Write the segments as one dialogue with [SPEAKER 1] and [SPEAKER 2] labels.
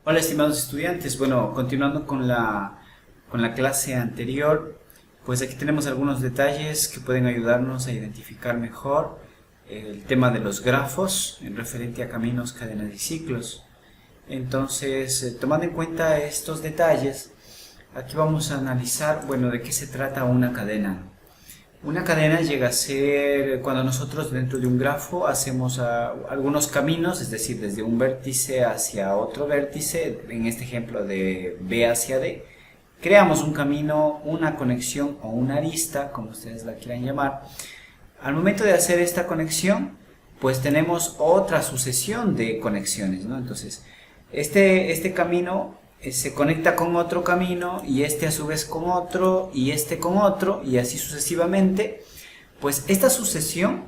[SPEAKER 1] Hola estimados estudiantes, bueno, continuando con la clase anterior, pues aquí tenemos algunos detalles que pueden ayudarnos a identificar mejor el tema de los grafos en referente a caminos, cadenas y ciclos. Entonces, tomando en cuenta estos detalles, aquí vamos a analizar, bueno, de qué se trata una cadena. Una cadena llega a ser cuando nosotros dentro de un grafo hacemos algunos caminos, es decir, desde un vértice hacia otro vértice, en este ejemplo de B hacia D, creamos un camino, una conexión o una arista, como ustedes la quieran llamar. Al momento de hacer esta conexión, pues tenemos otra sucesión de conexiones, ¿no? Entonces, este camino se conecta con otro camino y este a su vez con otro y este con otro y así sucesivamente. Pues esta sucesión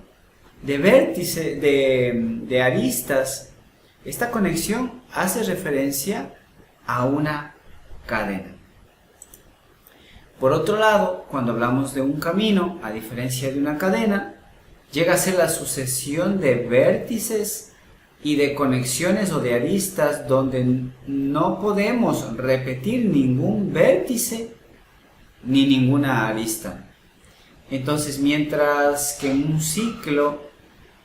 [SPEAKER 1] de vértices, de aristas, esta conexión hace referencia a una cadena. Por otro lado, cuando hablamos de un camino, a diferencia de una cadena, llega a ser la sucesión de vértices y de conexiones o de aristas donde no podemos repetir ningún vértice ni ninguna arista. Entonces, mientras que en un ciclo,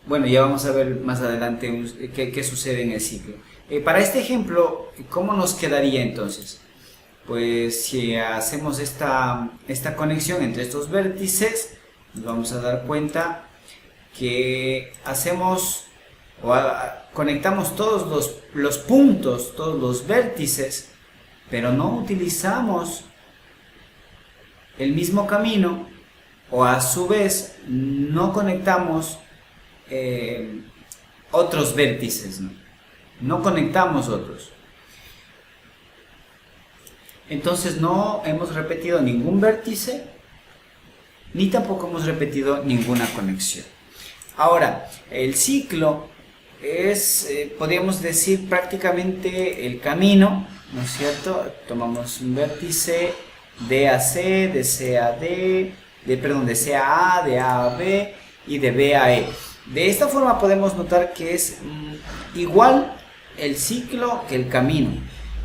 [SPEAKER 1] bueno, ya vamos a ver más adelante qué sucede en el ciclo. Para este ejemplo, ¿cómo nos quedaría entonces? Pues si hacemos esta conexión entre estos vértices, nos vamos a dar cuenta que hacemos conectamos todos los puntos, todos los vértices, pero no utilizamos el mismo camino, o a su vez no conectamos otros vértices, no conectamos otros. Entonces no hemos repetido ningún vértice, ni tampoco hemos repetido ninguna conexión. Ahora, el ciclo es, podríamos decir, prácticamente el camino, ¿no es cierto? Tomamos un vértice de a C, de C a D, de C a A, de A a B y de B a E. De esta forma podemos notar que es igual el ciclo que el camino.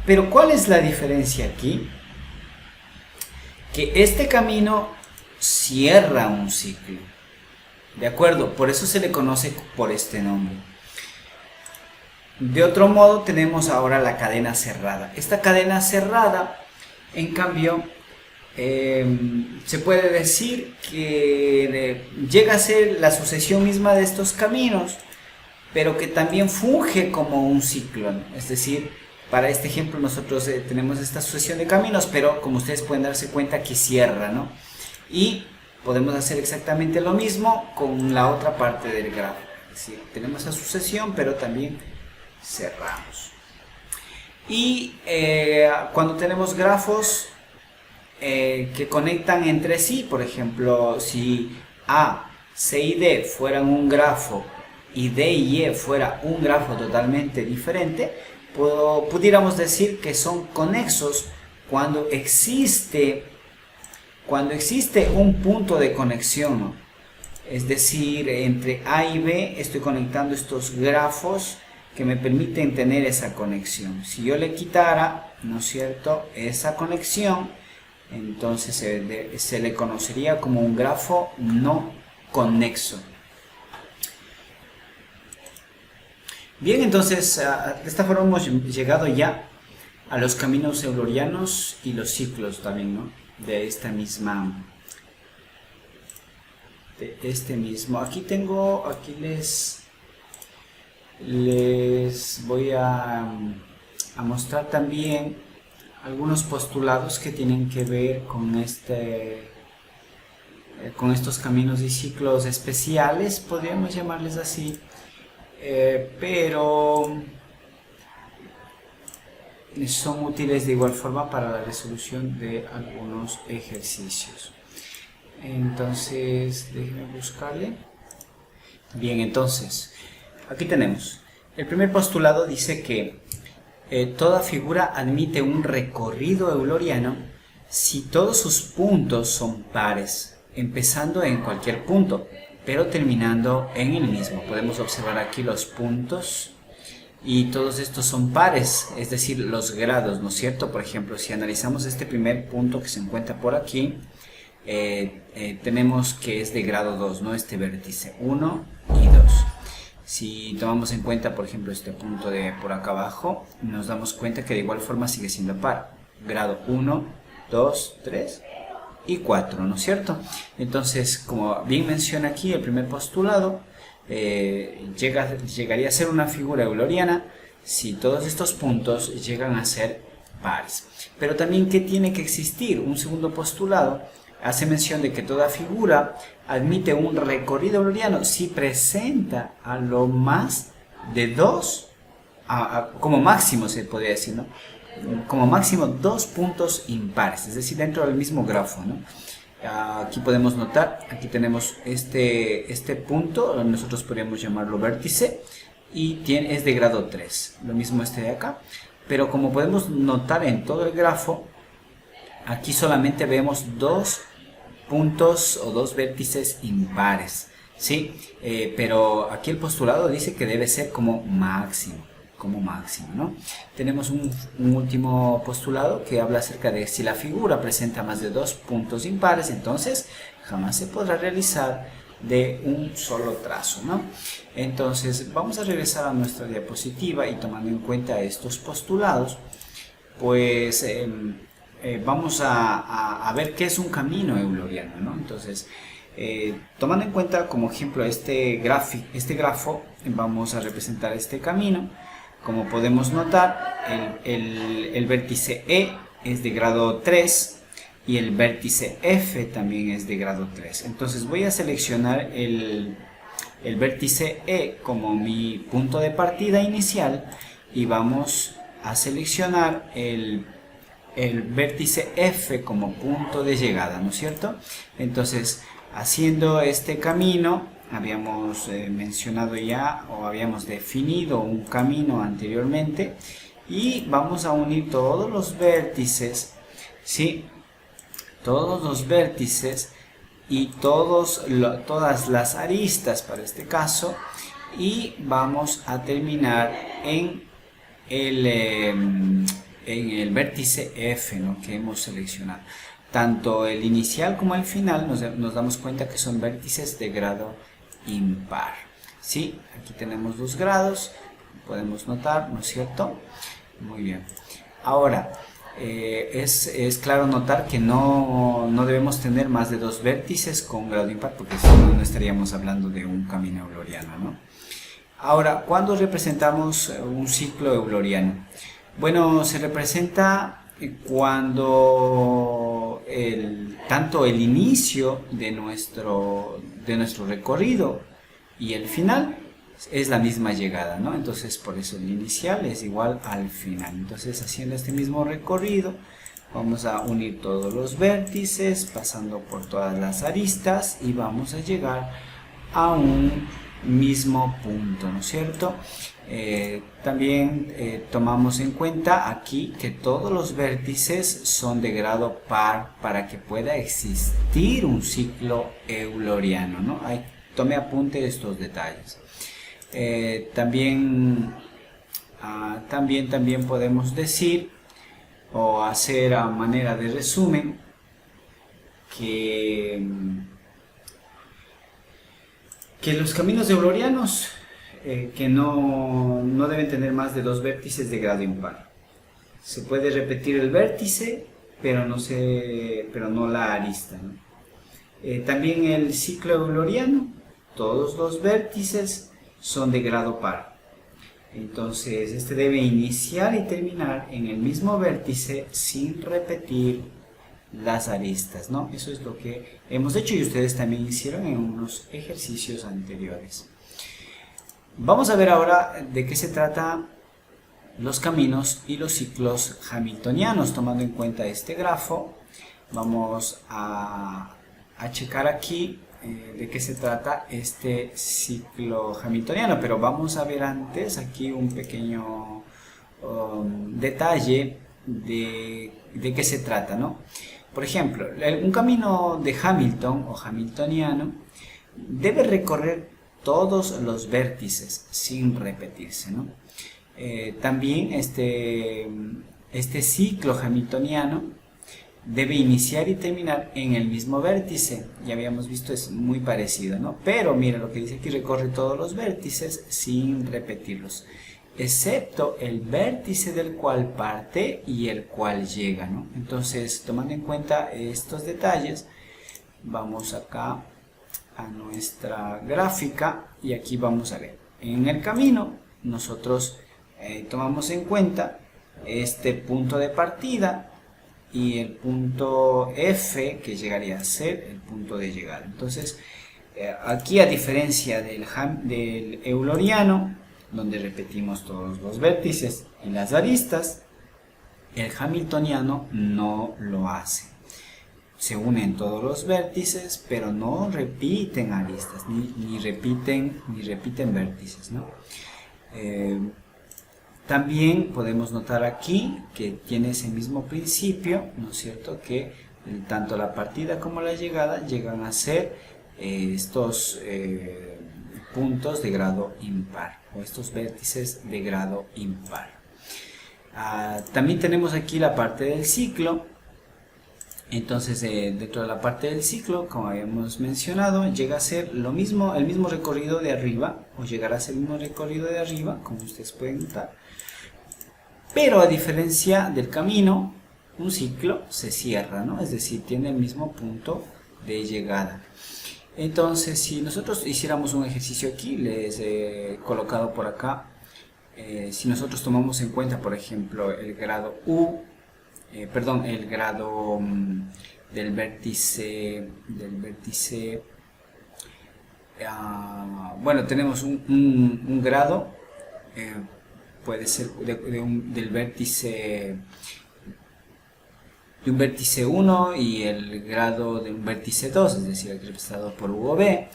[SPEAKER 1] Pero ¿cuál es la diferencia aquí? Que este camino cierra un ciclo. ¿De acuerdo? Por eso se le conoce por este nombre. De otro modo tenemos ahora la cadena cerrada. Esta cadena cerrada, en cambio, se puede decir que llega a ser la sucesión misma de estos caminos, pero que también funge como un ciclo, ¿no? Es decir, para este ejemplo nosotros tenemos esta sucesión de caminos, pero como ustedes pueden darse cuenta que cierra, ¿no? Y podemos hacer exactamente lo mismo con la otra parte del grafo. Es decir, tenemos esa sucesión, pero también cerramos. Y cuando tenemos grafos que conectan entre sí, por ejemplo, si A, C y D fueran un grafo y D y E fuera un grafo totalmente diferente, pudiéramos decir que son conexos cuando existe un punto de conexión, ¿no? Es decir, entre A y B estoy conectando estos grafos que me permiten tener esa conexión. Si yo le quitara, ¿no es cierto?, esa conexión, entonces se le conocería como un grafo no conexo. Bien, entonces de esta forma hemos llegado ya a los caminos eulerianos y los ciclos también, ¿no? De este mismo. Aquí les voy a mostrar también algunos postulados que tienen que ver con estos caminos y ciclos especiales, podríamos llamarles así, pero son útiles de igual forma para la resolución de algunos ejercicios. Entonces, déjenme buscarle. Bien, entonces, aquí tenemos. El primer postulado dice que toda figura admite un recorrido euleriano si todos sus puntos son pares, empezando en cualquier punto, pero terminando en el mismo. Podemos observar aquí los puntos y todos estos son pares, es decir, los grados, ¿no es cierto? Por ejemplo, si analizamos este primer punto que se encuentra por aquí, tenemos que es de grado 2, ¿no? Este vértice 1 y 2. Si tomamos en cuenta, por ejemplo, este punto de por acá abajo, nos damos cuenta que de igual forma sigue siendo par. Grado 1, 2, 3 y 4, ¿no es cierto? Entonces, como bien menciona aquí el primer postulado, llegaría a ser una figura euleriana si todos estos puntos llegan a ser pares. Pero también, ¿qué tiene que existir? Un segundo postulado hace mención de que toda figura admite un recorrido euleriano si presenta a lo más de dos, como máximo se podría decir, ¿no? Como máximo dos puntos impares, es decir, dentro del mismo grafo, ¿no? Aquí podemos notar, aquí tenemos este punto, nosotros podríamos llamarlo vértice, y es de grado 3, lo mismo este de acá, pero como podemos notar en todo el grafo, aquí solamente vemos dos puntos o dos vértices impares, ¿sí? Pero aquí el postulado dice que debe ser como máximo, ¿no? Tenemos un último postulado que habla acerca de si la figura presenta más de dos puntos impares, entonces jamás se podrá realizar de un solo trazo, ¿no? Entonces vamos a regresar a nuestra diapositiva y tomando en cuenta estos postulados, pues vamos a ver qué es un camino euleriano, ¿no? Entonces, tomando en cuenta como ejemplo este grafo, vamos a representar este camino. Como podemos notar, el vértice E es de grado 3 y el vértice F también es de grado 3. Entonces voy a seleccionar el vértice E como mi punto de partida inicial y vamos a seleccionar el vértice F como punto de llegada, ¿no es cierto? Entonces, haciendo este camino, habíamos mencionado ya o habíamos definido un camino anteriormente y vamos a unir todos los vértices, ¿sí? Todos los vértices y todas las aristas para este caso, y vamos a terminar en el vértice F, ¿no?, que hemos seleccionado. Tanto el inicial como el final nos damos cuenta que son vértices de grado impar, ¿sí? Aquí tenemos dos grados, podemos notar, ¿no es cierto? Muy bien. Ahora, es claro notar que no debemos tener más de dos vértices con grado impar, porque si no, no estaríamos hablando de un camino euleriano, ¿no? Ahora, ¿cuándo representamos un ciclo euleriano? Bueno, se representa cuando tanto el inicio de nuestro recorrido y el final es la misma llegada, ¿no? Entonces, por eso el inicial es igual al final. Entonces, haciendo este mismo recorrido, vamos a unir todos los vértices, pasando por todas las aristas y vamos a llegar a un mismo punto, ¿no es cierto? También tomamos en cuenta aquí que todos los vértices son de grado par para que pueda existir un ciclo euleriano, ¿no? Tome apunte de estos detalles. También podemos decir o hacer a manera de resumen que los caminos eulerianos que no deben tener más de dos vértices de grado impar. Se puede repetir el vértice, pero no la arista, ¿no? También el ciclo euleriano, todos los vértices son de grado par. Entonces, este debe iniciar y terminar en el mismo vértice sin repetir las aristas, ¿no? Eso es lo que hemos hecho y ustedes también hicieron en unos ejercicios anteriores. Vamos a ver ahora de qué se trata los caminos y los ciclos hamiltonianos. Tomando en cuenta este grafo, vamos a checar aquí de qué se trata este ciclo hamiltoniano, pero vamos a ver antes aquí un pequeño detalle de qué se trata, ¿no? Por ejemplo, un camino de Hamilton o hamiltoniano debe recorrer todos los vértices sin repetirse, ¿no? También este ciclo hamiltoniano debe iniciar y terminar en el mismo vértice. Ya habíamos visto, es muy parecido, ¿no? Pero mira lo que dice aquí: recorre todos los vértices sin repetirlos, excepto el vértice del cual parte y el cual llega, ¿no? Entonces, tomando en cuenta estos detalles, vamos acá a nuestra gráfica y aquí vamos a ver. En el camino nosotros tomamos en cuenta este punto de partida y el punto F, que llegaría a ser el punto de llegada. Entonces, aquí, a diferencia del euleriano, donde repetimos todos los vértices y las aristas, el hamiltoniano no lo hace. Se unen todos los vértices, pero no repiten aristas, ni repiten vértices, ¿no? También podemos notar aquí que tiene ese mismo principio, ¿no es cierto?, que tanto la partida como la llegada llegan a ser estos puntos de grado impar, o estos vértices de grado impar. También tenemos aquí la parte del ciclo. Entonces, dentro de la parte del ciclo, como habíamos mencionado, llega a ser lo mismo, el mismo recorrido de arriba, o llegará a ser el mismo recorrido de arriba, como ustedes pueden notar. Pero a diferencia del camino, un ciclo se cierra, ¿no? Es decir, tiene el mismo punto de llegada. Entonces, si nosotros hiciéramos un ejercicio aquí, les he colocado por acá, si nosotros tomamos en cuenta, por ejemplo, el grado U, el grado del vértice, bueno, tenemos un grado, puede ser del vértice, de un vértice 1 y el grado de un vértice 2, es decir, aquí representado por U o B.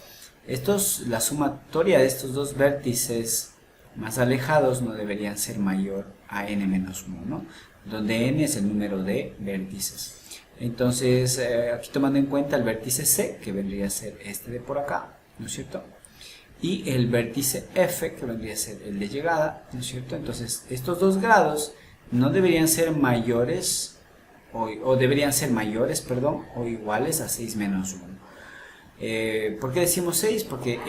[SPEAKER 1] La sumatoria de estos dos vértices más alejados no deberían ser mayor a n-1, ¿no?, donde n es el número de vértices. Entonces, aquí tomando en cuenta el vértice C, que vendría a ser este de por acá, ¿no es cierto?, y el vértice F, que vendría a ser el de llegada, ¿no es cierto? Entonces, estos dos grados no deberían ser mayores, o deberían ser mayores, perdón, o iguales a 6 menos 1. ¿Por qué decimos 6? Porque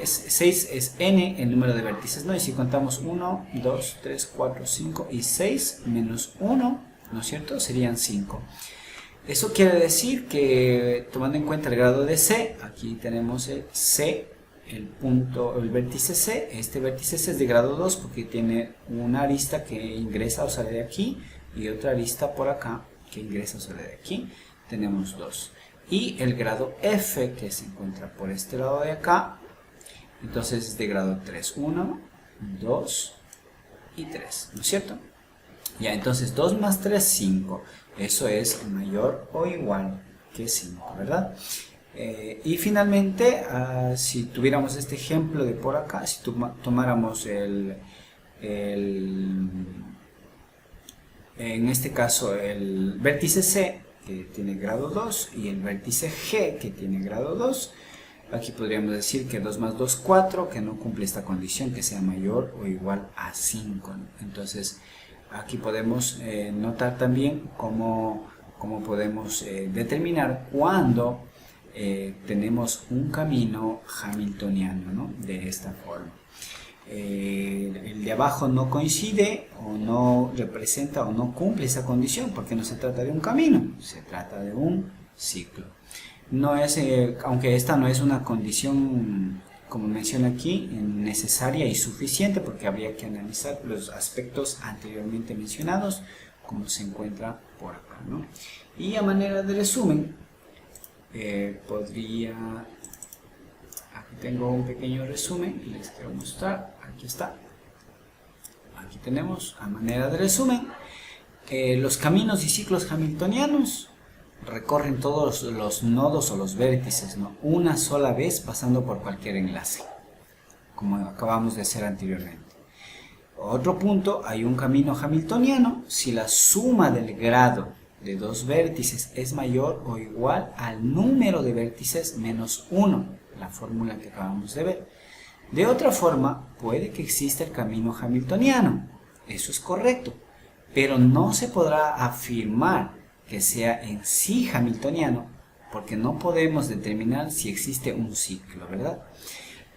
[SPEAKER 1] 6 es n el número de vértices, ¿no? Y si contamos 1, 2, 3, 4, 5 y 6 menos 1, ¿no es cierto?, serían 5. Eso quiere decir que, tomando en cuenta el grado de C, aquí tenemos el C, el vértice C. Este vértice C es de grado 2 porque tiene una arista que ingresa o sale de aquí y otra arista por acá que ingresa o sale de aquí. Tenemos 2. Y el grado F, que se encuentra por este lado de acá, entonces es de grado 3. 1, 2 y 3, ¿no es cierto? Ya, entonces 2 más 3, 5. Eso es mayor o igual que 5, ¿verdad? Y finalmente, si tuviéramos este ejemplo de por acá, si tomáramos en este caso el vértice C, que tiene grado 2, y el vértice G, que tiene grado 2, aquí podríamos decir que 2 más 2, 4, que no cumple esta condición, que sea mayor o igual a 5, ¿no? Entonces, aquí podemos notar también cómo podemos determinar cuándo tenemos un camino hamiltoniano, ¿no?, de esta forma. El de abajo no coincide o no representa o no cumple esa condición porque no se trata de un camino, se trata de un ciclo. No es, aunque esta no es una condición, como menciona aquí, necesaria y suficiente, porque habría que analizar los aspectos anteriormente mencionados, como se encuentra por acá, ¿no? Y a manera de resumen, aquí tengo un pequeño resumen y les quiero mostrar. Aquí está. Aquí tenemos, a manera de resumen, los caminos y ciclos hamiltonianos recorren todos los nodos o los vértices, ¿no?, una sola vez pasando por cualquier enlace, como acabamos de hacer anteriormente. Otro punto, hay un camino hamiltoniano si la suma del grado de dos vértices es mayor o igual al número de vértices menos 1, la fórmula que acabamos de ver. De otra forma, puede que exista el camino hamiltoniano, eso es correcto, pero no se podrá afirmar que sea en sí hamiltoniano, porque no podemos determinar si existe un ciclo, ¿verdad?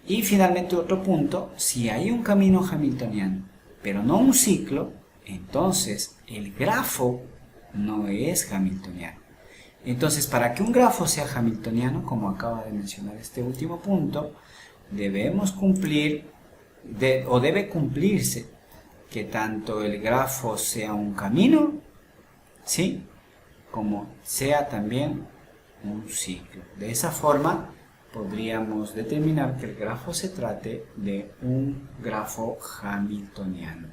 [SPEAKER 1] Y finalmente otro punto, si hay un camino hamiltoniano, pero no un ciclo, entonces el grafo no es hamiltoniano. Entonces, para que un grafo sea hamiltoniano, como acaba de mencionar este último punto, debemos cumplir, debe cumplirse que tanto el grafo sea un camino, ¿sí?, como sea también un ciclo. De esa forma podríamos determinar que el grafo se trate de un grafo hamiltoniano.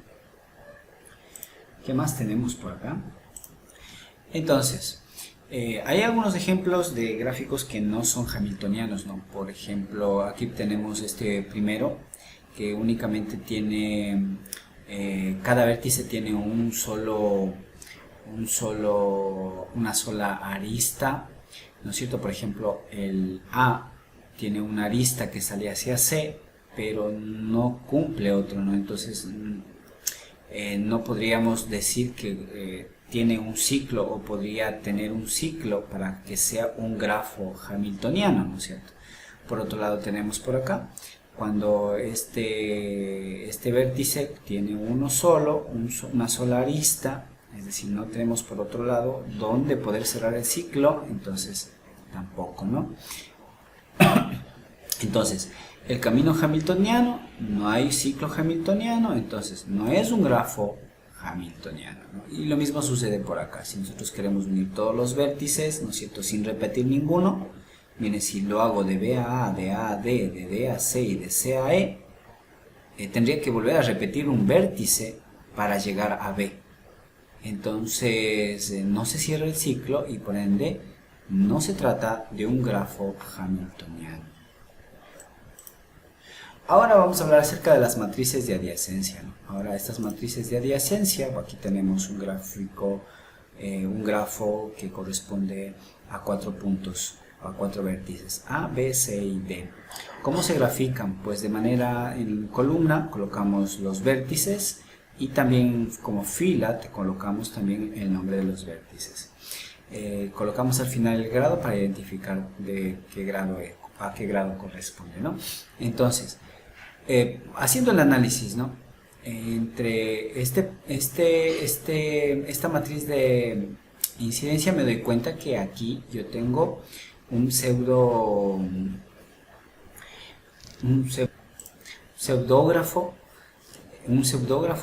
[SPEAKER 1] ¿Qué más tenemos por acá? Entonces, hay algunos ejemplos de gráficos que no son hamiltonianos, ¿no? Por ejemplo, aquí tenemos este primero, que únicamente tiene, cada vértice tiene una sola arista, ¿no es cierto? Por ejemplo, el A tiene una arista que sale hacia C, pero no cumple otro, ¿no? Entonces, no podríamos decir que tiene un ciclo o podría tener un ciclo para que sea un grafo hamiltoniano, ¿no es cierto? Por otro lado tenemos por acá, cuando este vértice tiene uno solo, una sola arista, es decir, no tenemos por otro lado donde poder cerrar el ciclo, entonces tampoco, ¿no? Entonces, el camino hamiltoniano, no hay ciclo hamiltoniano, entonces no es un grafo hamiltoniano, ¿no? Y lo mismo sucede por acá. Si nosotros queremos unir todos los vértices, ¿no es cierto?, sin repetir ninguno, miren, si lo hago de B a A, de A a D, de D a C y de C a E, tendría que volver a repetir un vértice para llegar a B. Entonces no se cierra el ciclo y por ende no se trata de un grafo hamiltoniano. Ahora vamos a hablar acerca de las matrices de adyacencia, ¿no? Ahora estas matrices de adyacencia, aquí tenemos un gráfico, un grafo que corresponde a 4 puntos, a 4 vértices, A, B, C y D. ¿Cómo se grafican? Pues de manera en columna colocamos los vértices y también como fila te colocamos también el nombre de los vértices. Colocamos al final el grado para identificar de qué grado es, a qué grado corresponde, ¿no? Entonces, haciendo el análisis, ¿no?, entre esta matriz de incidencia me doy cuenta que aquí yo tengo un pseudógrafo,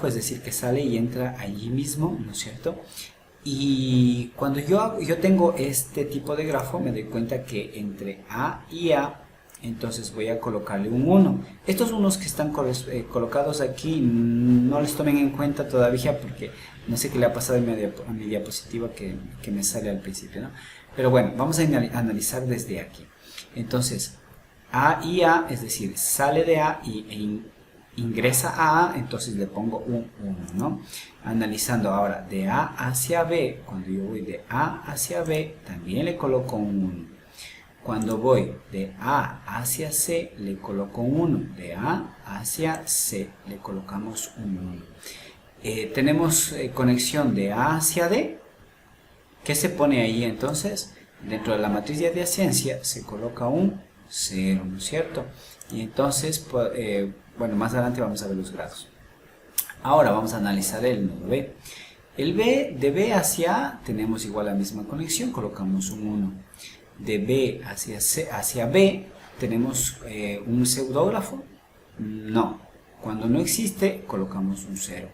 [SPEAKER 1] es decir, que sale y entra allí mismo, ¿no es cierto? Y cuando yo tengo este tipo de grafo, me doy cuenta que entre A y A, entonces voy a colocarle un 1. Estos unos que están colocados aquí, no les tomen en cuenta todavía porque no sé qué le ha pasado a mi diapositiva que me sale al principio, ¿no? Pero bueno, vamos a analizar desde aquí. Entonces, A y A, es decir, sale de A e ingresa a A, entonces le pongo un 1, ¿no? Analizando ahora de A hacia B, cuando yo voy de A hacia B, también le coloco un 1. Cuando voy de A hacia C, le coloco un 1. De A hacia C, le colocamos un 1. Tenemos conexión de A hacia D. ¿Qué se pone ahí entonces? Dentro de la matriz de adyacencia se coloca un 0, ¿no es cierto? Y entonces, bueno, más adelante vamos a ver los grados. Ahora vamos a analizar el nodo B. El B, de B hacia A, tenemos igual la misma conexión, colocamos un 1. De B hacia C, hacia B, tenemos un pseudógrafo. No, cuando no existe, colocamos un 0.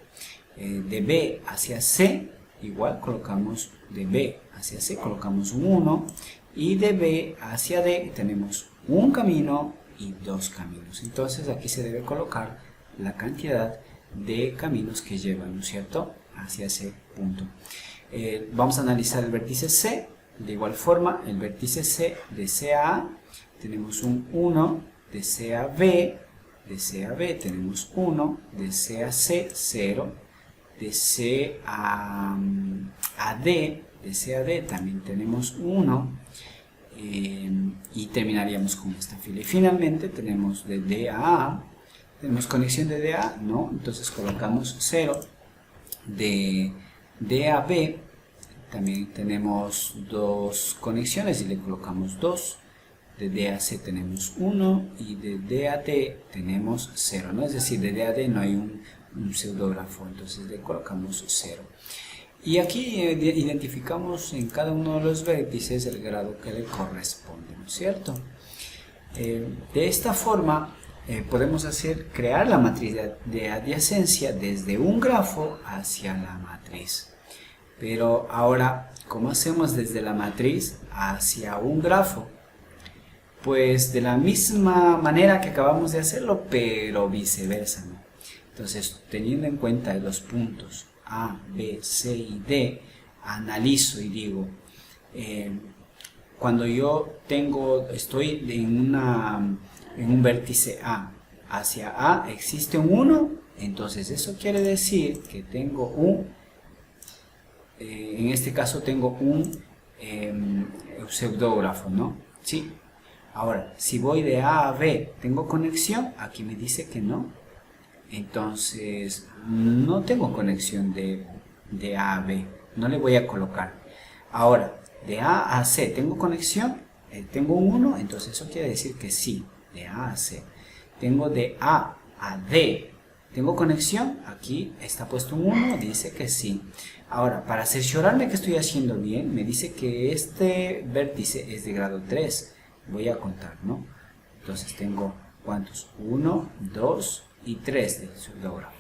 [SPEAKER 1] De B hacia C, igual colocamos de B hacia C, colocamos un 1. Y de B hacia D, tenemos un camino y 2 caminos. Entonces aquí se debe colocar la cantidad de caminos que llevan, ¿no es cierto?, hacia ese punto. Vamos a analizar el vértice C. De igual forma, el vértice C, de C a A, tenemos un 1, de C a B, tenemos 1, de C a C, 0, de C a D, también tenemos 1, y terminaríamos con esta fila. Y finalmente tenemos de D a A, ¿Tenemos conexión de D a A? No, entonces colocamos 0. De D a B también tenemos dos conexiones y le colocamos 2. De D a C tenemos 1 y de D a D tenemos 0, ¿no? Es decir, de D a D no hay un pseudógrafo, entonces le colocamos 0. Y aquí identificamos en cada uno de los vértices el grado que le corresponde, ¿no es cierto? De esta forma podemos crear la matriz de adyacencia desde un grafo hacia la matriz. Pero ahora, ¿cómo hacemos desde la matriz hacia un grafo? Pues de la misma manera que acabamos de hacerlo, pero viceversa, ¿no? Entonces, teniendo en cuenta los puntos A, B, C y D, analizo y digo, cuando yo estoy en un vértice A, hacia A existe un 1, entonces eso quiere decir que tengo en este caso tengo un pseudógrafo, ¿no? ¿Sí? Ahora, si voy de A a B, ¿tengo conexión? Aquí me dice que no. Entonces, no tengo conexión de A a B. No le voy a colocar. Ahora, de A a C, ¿tengo conexión? Tengo un 1, entonces eso quiere decir que sí, de A a C. Tengo de A a D, ¿tengo conexión? Aquí está puesto un 1, dice que sí. Ahora, para cerciorarme que estoy haciendo bien, me dice que este vértice es de grado 3. Voy a contar, ¿no? Entonces tengo, ¿cuántos? 1, 2 y 3 del pseudógrafo.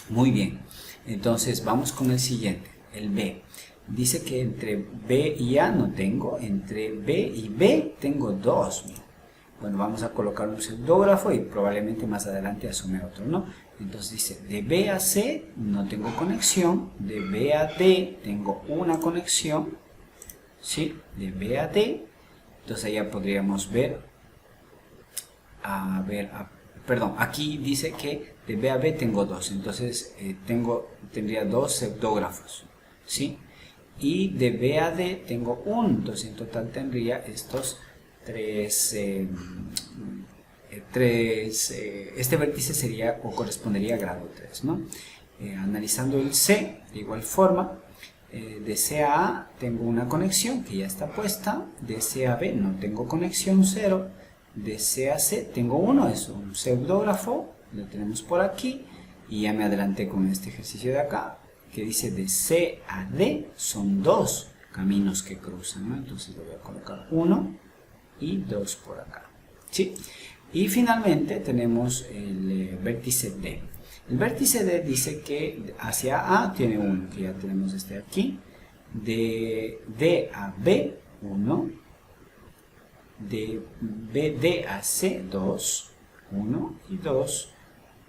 [SPEAKER 1] Muy bien. Entonces vamos con el siguiente, el B. Dice que entre B y A no tengo, entre B y B tengo 2. Bueno, vamos a colocar un pseudógrafo y probablemente más adelante asume otro, ¿no? Entonces dice, de B a C no tengo conexión, de B a D tengo una conexión, ¿sí? De B a D. Entonces ya podríamos ver, perdón, aquí dice que de B a B tengo 2, entonces tendría 2 pseudógrafos, ¿sí? Y de B a D tengo 1, entonces en total tendría estos 3, este vértice sería o correspondería a grado 3, ¿no? Analizando el C, de igual forma, de C a A tengo una conexión que ya está puesta, de C a B no tengo conexión, 0, de C a C tengo 1, es un pseudógrafo, lo tenemos por aquí, y ya me adelanté con este ejercicio de acá, que dice de C a D son 2 caminos que cruzan, ¿no? Entonces le voy a colocar 1 y 2 por acá, ¿sí? Y finalmente tenemos el vértice D. El vértice D dice que hacia A tiene 1, que ya tenemos este aquí. De D a B, 1. De D a C, 2. 1 y 2.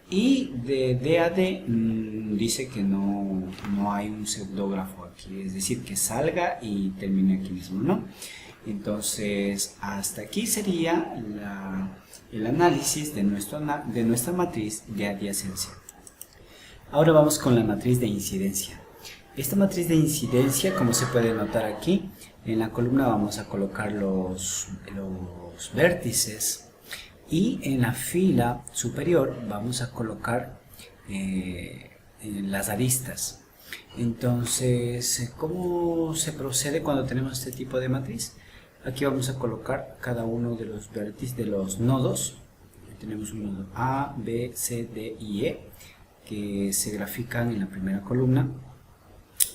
[SPEAKER 1] Y de D a D dice que no hay un pseudógrafo aquí, es decir, que salga y termine aquí mismo, ¿no? Entonces, hasta aquí sería el análisis de nuestra matriz de adyacencia. Ahora vamos con la matriz de incidencia. Esta matriz de incidencia, como se puede notar aquí, en la columna vamos a colocar los vértices y en la fila superior vamos a colocar las aristas. Entonces, ¿cómo se procede cuando tenemos este tipo de matriz? Aquí vamos a colocar cada uno de los vértices, de los nodos. Tenemos un nodo A, B, C, D y E que se grafican en la primera columna.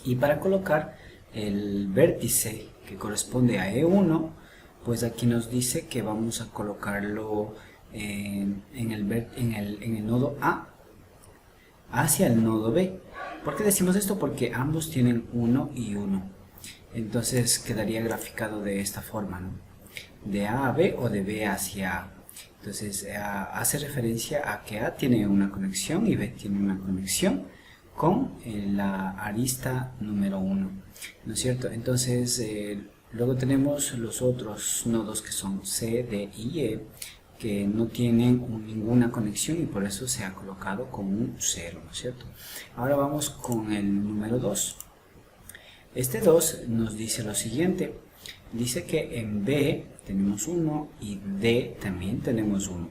[SPEAKER 1] Y para colocar el vértice que corresponde a E1, pues aquí nos dice que vamos a colocarlo en el nodo A hacia el nodo B. ¿Por qué decimos esto? Porque ambos tienen 1 y 1. Entonces quedaría graficado de esta forma, ¿no? De A a B o de B hacia A. Entonces hace referencia a que A tiene una conexión y B tiene una conexión con la arista número 1, ¿no es cierto? Entonces luego tenemos los otros nodos que son C, D y E, que no tienen ninguna conexión y por eso se ha colocado como un 0, ¿no es cierto? Ahora vamos con el número 2. Este 2 nos dice lo siguiente, dice que en B tenemos 1 y D también tenemos 1.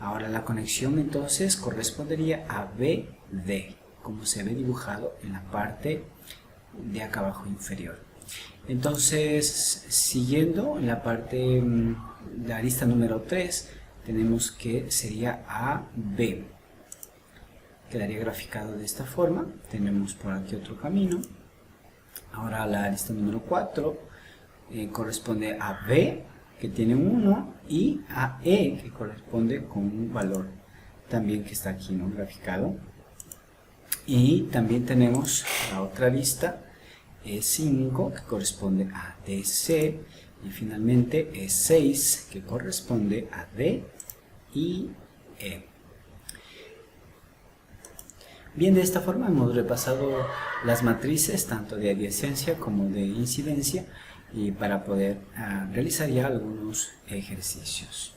[SPEAKER 1] Ahora la conexión entonces correspondería a BD, como se ve dibujado en la parte de acá abajo inferior. Entonces, siguiendo en la parte de la arista número 3, tenemos que sería AB. Quedaría graficado de esta forma. Tenemos por aquí otro camino. Ahora la arista número 4 corresponde a B, que tiene un 1, y a E, que corresponde con un valor también que está aquí, ¿no?, graficado. Y también tenemos la otra arista E5, que corresponde a DC, y finalmente E6, que corresponde a D y E. Bien, de esta forma hemos repasado las matrices tanto de adyacencia como de incidencia, y para poder realizar ya algunos ejercicios.